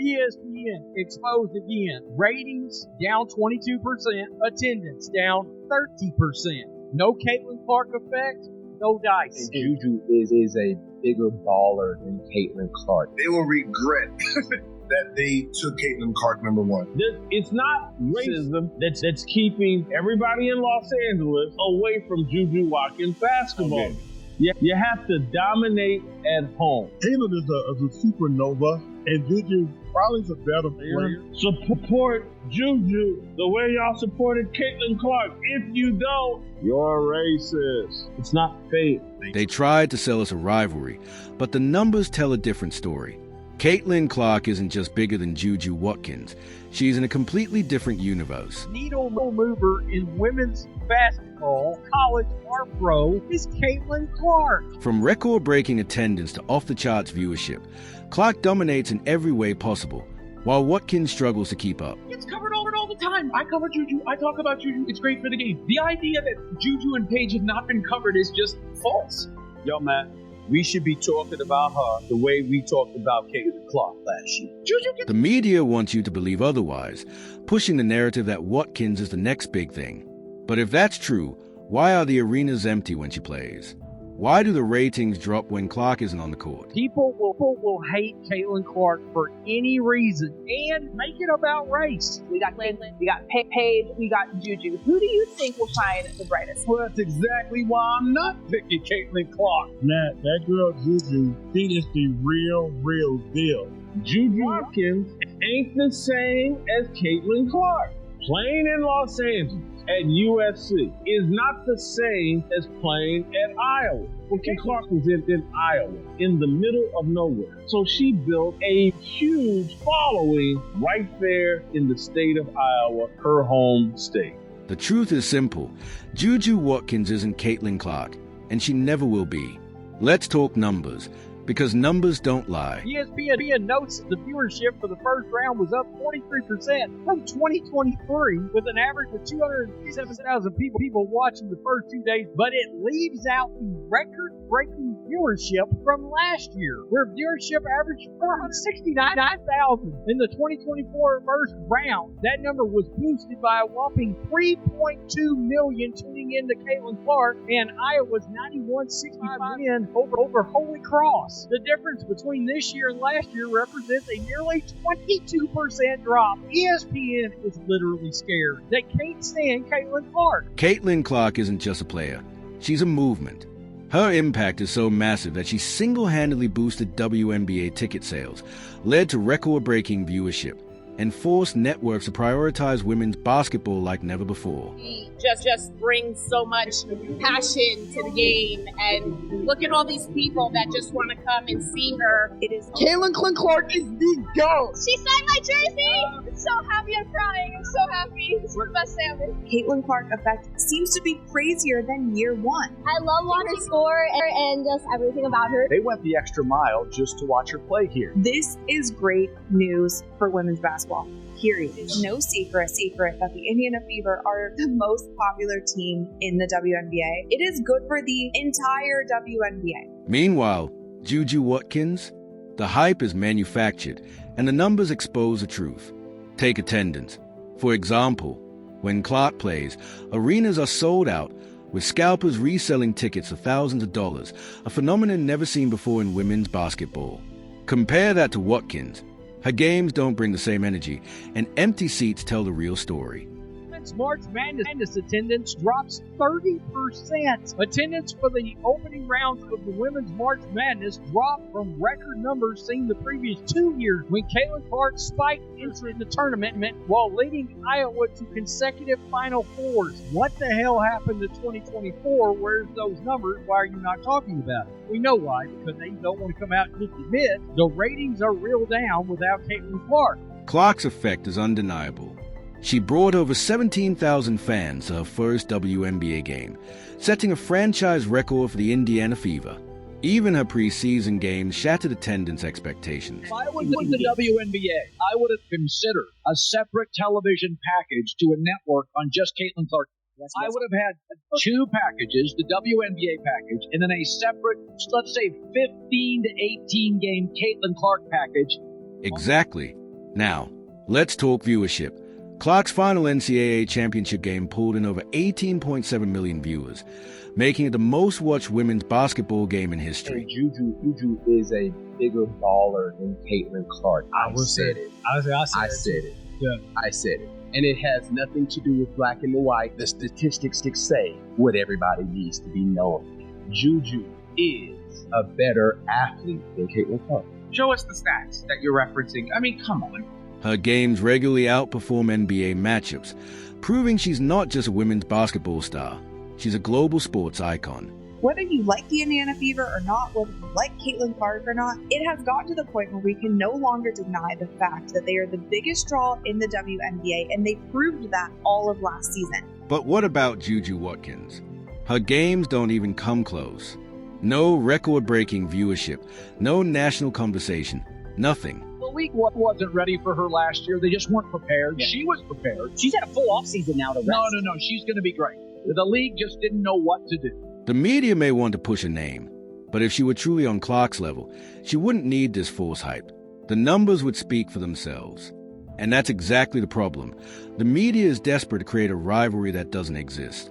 ESPN exposed again. Ratings down 22%, attendance down 30%. No Caitlin Clark effect, no dice. And Juju is a bigger baller than Caitlin Clark. They will regret that they took Caitlin Clark number one. It's not racism that's keeping everybody in Los Angeles away from Juju Watkins basketball. Okay. You have to dominate at home. Caitlin is a supernova, and Juju probably is a better player. Support Juju the way y'all supported Caitlin Clark. If you don't, you're racist. It's not fair. They tried to sell us a rivalry, but the numbers tell a different story. Caitlin Clark isn't just bigger than Juju Watkins. She's in a completely different universe. Needle mover in women's basketball, college or pro, is Caitlin Clark. From record-breaking attendance to off-the-charts viewership, Clark dominates in every way possible, while Watkins struggles to keep up. It's covered all the time. I cover Juju. I talk about Juju. It's great for the game. The idea that Juju and Paige have not been covered is just false. Yo, Matt. We should be talking about her the way we talked about Caitlin Clark last year. The media wants you to believe otherwise, pushing the narrative that Watkins is the next big thing. But if that's true, why are the arenas empty when she plays? Why do the ratings drop when Clark isn't on the court? People will hate Caitlin Clark for any reason and make it about race. We got Caitlin, we got Paige, we got Juju. Who do you think will shine the brightest? Well, that's exactly why I'm not picking Caitlin Clark. That girl Juju, she is the real deal. Juju Watkins ain't the same as Caitlin Clark. Playing in Los Angeles at USC is not the same as playing at Iowa. Well, Caitlin Clark was in Iowa, in the middle of nowhere. So she built a huge following right there in the state of Iowa, her home state. The truth is simple. Juju Watkins isn't Caitlin Clark, and she never will be. Let's talk numbers, because numbers don't lie. ESPN notes the viewership for the first round was up 43% from 2023, with an average of 257,000 people watching the first 2 days, but it leaves out the record-breaking viewership from last year, where viewership averaged 469,000 in the 2024 first round. That number was boosted by a whopping 3.2 million tuning in to Caitlin Clark and Iowa's 91-65 win over Holy Cross. The difference between this year and last year represents a nearly 22% drop. ESPN is literally scared. They can't stand Caitlin Clark. Caitlin Clark isn't just a player. She's a movement. Her impact is so massive that she single-handedly boosted WNBA ticket sales, led to record-breaking viewership, and forced networks to prioritize women's basketball like never before. Just brings so much passion to the game, and look at all these people that just want to come and see her. It is Caitlin Clark is the GOAT. She signed my jersey. I'm so happy. I'm crying. I'm so happy. This is the best day ever. Caitlin Clark effect seems to be crazier than year one. I love watching her score and just everything about her. They went the extra mile just to watch her play here. This is great news for women's basketball. Period. It's no secret that the Indiana Fever are the most popular team in the WNBA. It is good for the entire WNBA. Meanwhile, Juju Watkins, the hype is manufactured, and the numbers expose the truth. Take attendance. For example, when Clark plays, arenas are sold out, with scalpers reselling tickets for thousands of dollars, a phenomenon never seen before in women's basketball. Compare that to Watkins. Her games don't bring the same energy, and empty seats tell the real story. March Madness attendance drops 30%. Attendance for the opening rounds of the women's March Madness dropped from record numbers seen the previous 2 years when Caitlin Clark spiked into the tournament while leading Iowa to consecutive Final Fours. What the hell happened to 2024? Where's those numbers? Why are you not talking about it? We know why, because they don't want to come out and just admit the ratings are real down without Caitlin Clark. Clark's effect is undeniable. She brought over 17,000 fans to her first WNBA game, setting a franchise record for the Indiana Fever. Even her preseason games shattered attendance expectations. If I was in the WNBA, I would have considered a separate television package to a network on just Caitlin Clark. I would have had two packages, the WNBA package, and then a separate, let's say, 15 to 18 game Caitlin Clark package. Exactly. Now, let's talk viewership. Clark's final NCAA championship game pulled in over 18.7 million viewers, making it the most-watched women's basketball game in history. Juju is a bigger baller than Caitlin Clark. I said it. I said it. Yeah. I said it. And it has nothing to do with black and white. The statistics say what everybody needs to be knowing. Juju is a better athlete than Caitlin Clark. Show us the stats that you're referencing. I mean, come on. Her games regularly outperform NBA matchups, proving she's not just a women's basketball star. She's a global sports icon. Whether you like the Indiana Fever or not, whether you like Caitlin Clark or not, it has gotten to the point where we can no longer deny the fact that they are the biggest draw in the WNBA, and they proved that all of last season. But what about Juju Watkins? Her games don't even come close. No record-breaking viewership, no national conversation, nothing. The league wasn't ready for her last year. They just weren't prepared. Yeah. She was prepared. She's had a full offseason now to rest. No. She's going to be great. The league just didn't know what to do. The media may want to push a name, but if she were truly on Clark's level, she wouldn't need this false hype. The numbers would speak for themselves. And that's exactly the problem. The media is desperate to create a rivalry that doesn't exist.